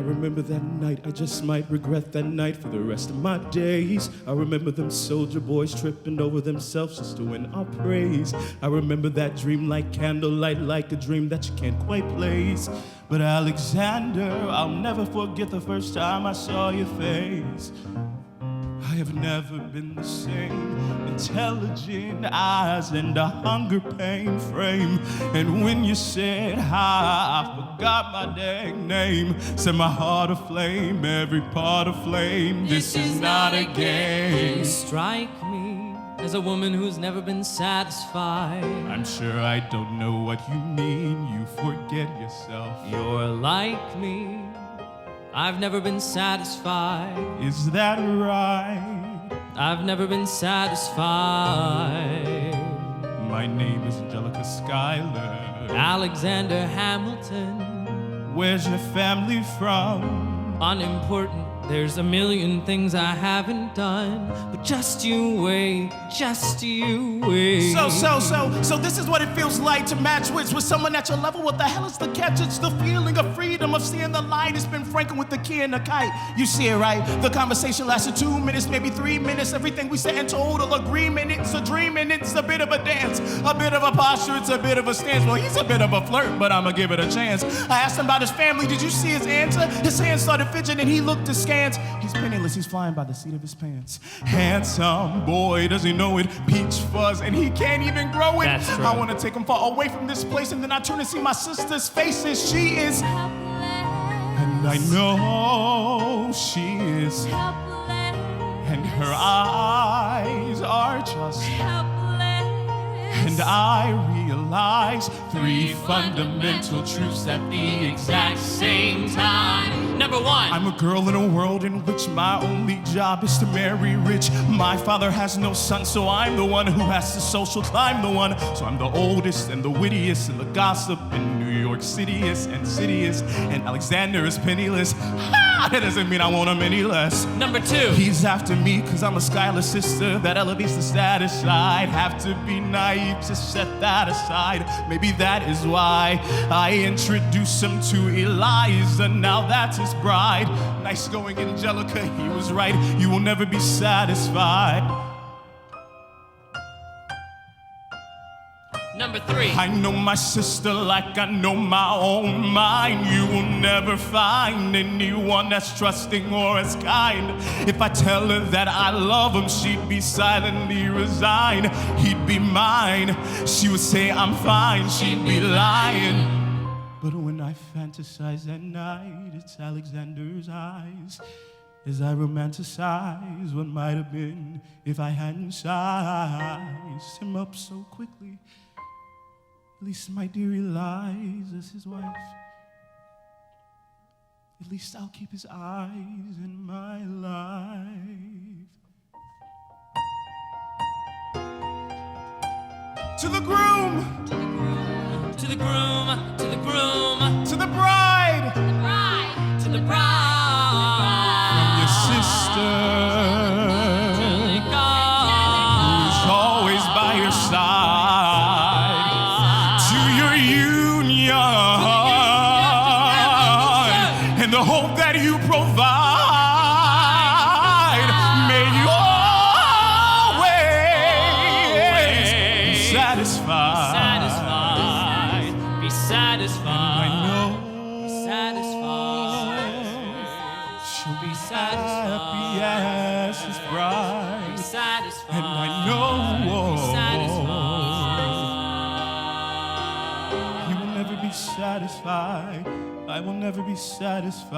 remember that night, I just might regret that night for the rest of my days. I remember them soldier boys tripping over themselves just to win our praise. I remember that dream like candlelight, like a dream that you can't quite place. But Alexander, I'll never forget the first time I saw your face. I have never been the same. Intelligent eyes and a hunger pain frame. And when you said hi, I forgot my dang name. Set my heart aflame, every part aflame. This is not a game. You strike me as a woman who's never been satisfied. I'm sure I don't know what you mean. You forget yourself. You're like me. I've never been satisfied. Is that right? I've never been satisfied. My name is Angelica Schuyler. Alexander Hamilton. Where's your family from? Unimportant. There's a million things I haven't done. But just you wait, just you wait. So this is what it feels like to match wits with someone at your level. What the hell is the catch? It's the feeling of freedom, of seeing the light. It's been Franklin with the key and the kite. You see it, right? The conversation lasted 2 minutes, maybe 3 minutes. Everything we said in total agreement. It's a dream and it's a bit of a dance. A bit of a posture, it's a bit of a stance. Well, he's a bit of a flirt, but I'ma give it a chance. I asked him about his family. Did you see his answer? His hands started fidgeting and he looked askance. He's penniless, he's flying by the seat of his pants. Handsome boy, does he know it? Peach fuzz, and he can't even grow it. That's true. I wanna take him far away from this place, and then I turn and see my sister's faces. She is helpless. And I know she is helpless. And her eyes are just helpless. And I realize 3 fundamental truths at the exact same time. Number 1. I'm a girl in a world in which my only job is to marry rich. My father has no son, so I'm the one who has to social climb the one. So I'm the oldest and the wittiest and the gossip in New York City-est and cityest. And Alexander is penniless. Ha! That doesn't mean I want him any less. Number 2. He's after me cause I'm a Schuyler sister. That elevates the status. I'd have to be naive to set that aside. Maybe that is why I introduced him to Eliza. Now that's his bride. Nice going, Angelica, he was right. You will never be satisfied. Number 3. I know my sister like I know my own mind. You will never find anyone that's trusting or as kind. If I tell her that I love him, she'd be silently resigned. He'd be mine. She would say I'm fine. She'd be lying. But when I fantasize at night, it's Alexander's eyes. As I romanticize what might have been if I hadn't sized him up so quickly. At least my dear Eliza's his wife. At least I'll keep his eyes in my life. To the groom! To the groom! To the groom! To the groom! To the bride! To the bride! To the bride! From your sister, who's always by your side. To your union and the hope that you provide. May you always be satisfied. Be satisfied. I know Be satisfied. she'll Be be satisfied. happy as his bride. Be satisfied. And I know Be satisfied. he will never be satisfied. I will never be satisfied.